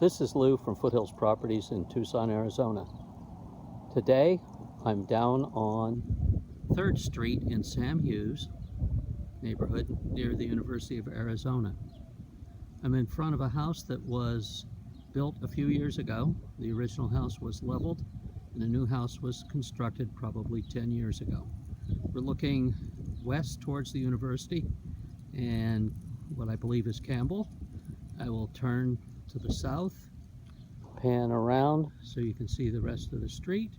This is Lou from Foothills Properties in Tucson, Arizona. Today, I'm down on 3rd Street in Sam Hughes neighborhood near the University of Arizona. I'm in front of a house that was built a few years ago. The original house was leveled and a new house was constructed probably 10 years ago. We're looking west towards the university and what I believe is Campbell. I will turn to the south, pan around so you can see the rest of the street,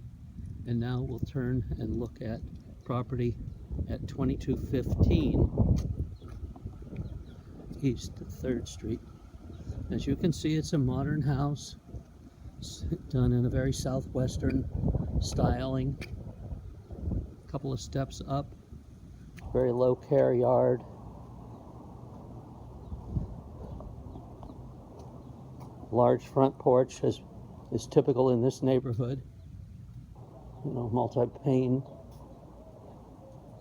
and now we'll turn and look at property at 2215 East 3rd Street. As you can see, it's a modern house. It's done in a very southwestern styling. A couple of steps up, very low care yard. Large front porch is typical in this neighborhood. You know, multi-pane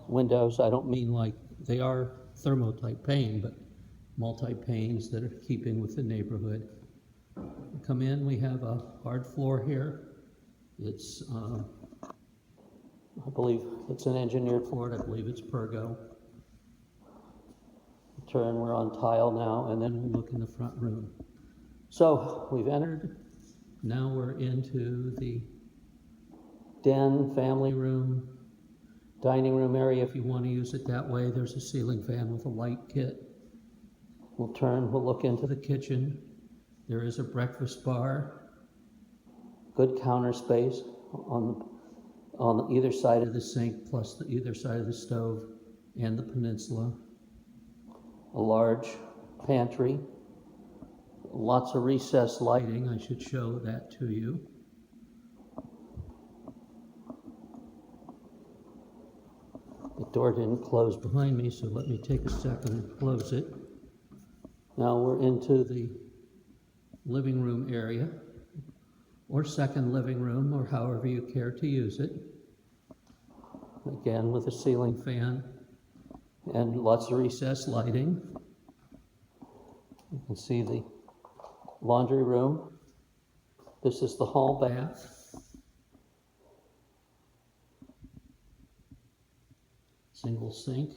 windows. I don't mean like they are thermotype pane, but multi-panes that are keeping with the neighborhood. We come in, we have a hard floor here. It's, I believe it's an engineered floor. I believe it's Pergo. Turn, we're on tile now, and then we'll look in the front room. So we've entered, now we're into the den, family room, dining room area if you want to use it that way. There's a ceiling fan with a light kit. We'll turn, we'll look into the kitchen. There is a breakfast bar, good counter space on either side of the sink, plus either side of the stove and the peninsula. A large pantry. Lots of recessed lighting. I should show that to you. The door didn't close behind me, so let me take a second and close it. Now we're into the living room area, or second living room, or however you care to use it. Again, with a ceiling fan and lots of recessed lighting. You can see the laundry room. This is the hall bath. Single sink,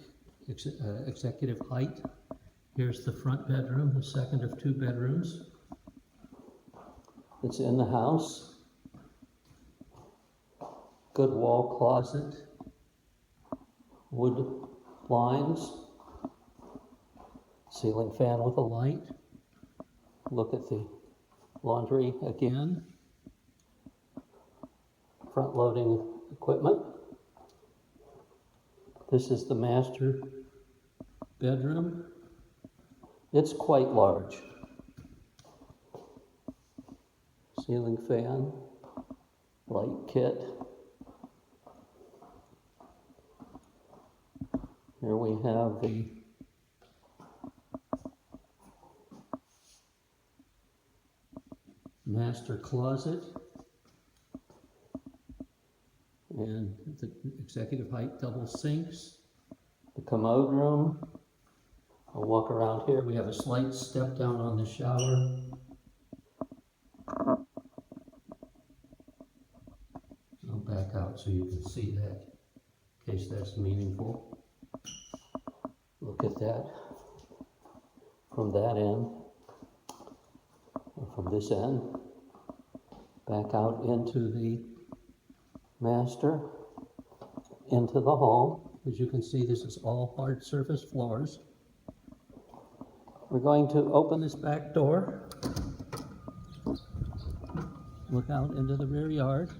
executive height. Here's the front bedroom, the second of 2 bedrooms. It's in the house. Good wall closet. Wood blinds. Ceiling fan with a light. Look at the laundry again. Front loading equipment. This is the master bedroom. It's quite large. Ceiling fan, light kit. Here we have the master closet and the executive height double sinks. The commode room. I'll walk around here. We have a slight step down on the shower. I'll back out so you can see that, in case that's meaningful. Look at that from that end, or from this end. Back out into the master, into the hall. As you can see, this is all hard surface floors. We're going to open this back door, look out into the rear yard.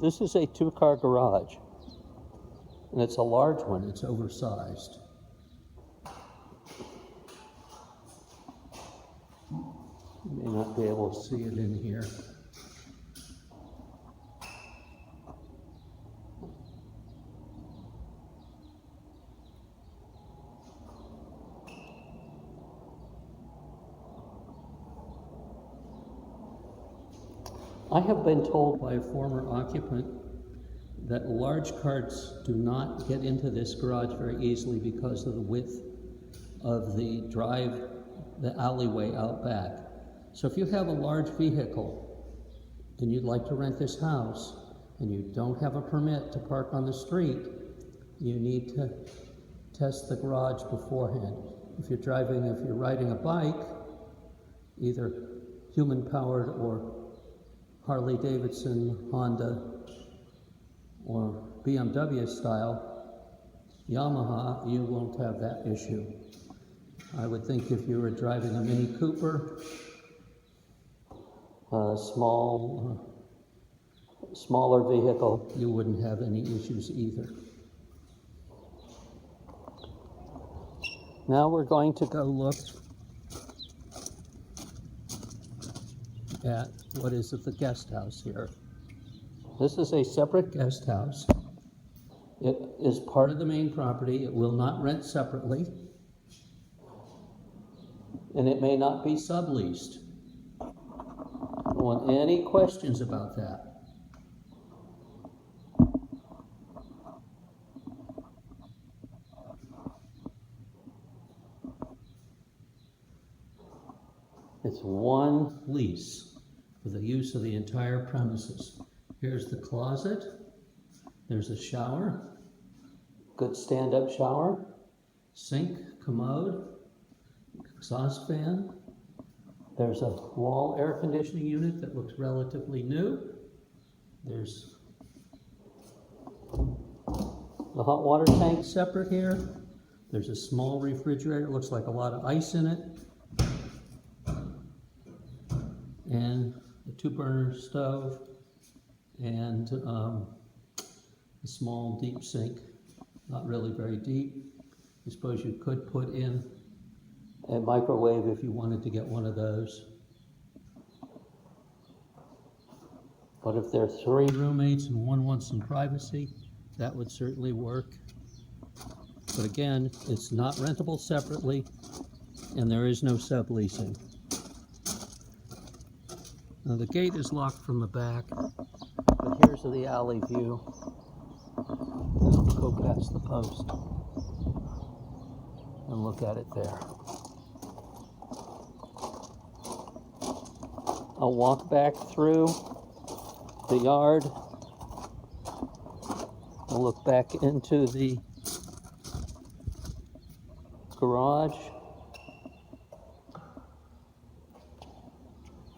This is a 2-car garage, and it's a large one. It's oversized. You may not be able to see it in here. I have been told by a former occupant that large carts do not get into this garage very easily because of the width of the alleyway out back. So if you have a large vehicle and you'd like to rent this house and you don't have a permit to park on the street, you need to test the garage beforehand. If you're riding a bike, either human-powered or Harley Davidson, Honda, or BMW style, Yamaha, you won't have that issue. I would think if you were driving a Mini Cooper, a smaller vehicle, you wouldn't have any issues either. Now we're going to go look at what is the guest house here. This is a separate guest house. It is part of the main property. It will not rent separately. And it may not be subleased. I don't want any questions about that. It's one lease for the use of the entire premises. Here's the closet. There's a shower, good stand-up shower, sink, commode, exhaust fan. There's a wall air conditioning unit that looks relatively new. There's the hot water tank separate here. There's a small refrigerator, it looks like a lot of ice in it. And a 2-burner stove and a small deep sink, not really very deep. I suppose you could put in a microwave if you wanted to get one of those. But if there are 3 roommates and one wants some privacy, that would certainly work. But again, it's not rentable separately, and there is no subleasing. Now the gate is locked from the back, but here's the alley view. I'll go past the post and look at it there. I'll walk back through the yard. I'll look back into the garage.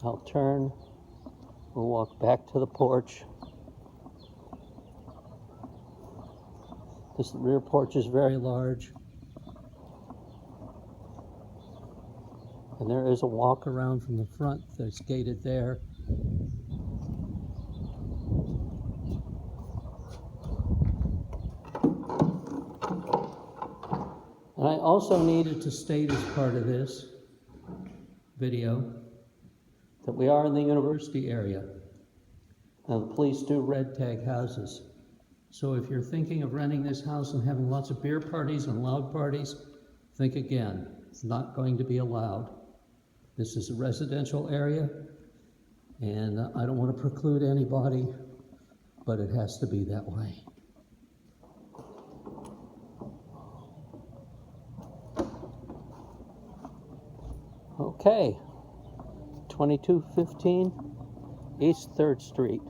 I'll turn. We'll walk back to the porch. This rear porch is very large. And there is a walk around from the front that's gated there. And I also needed to state as part of this video that we are in the university area. Now the police do red tag houses. So if you're thinking of renting this house and having lots of beer parties and loud parties, think again. It's not going to be allowed. This is a residential area, and I don't want to preclude anybody, but it has to be that way. Okay, 2215 East 3rd Street.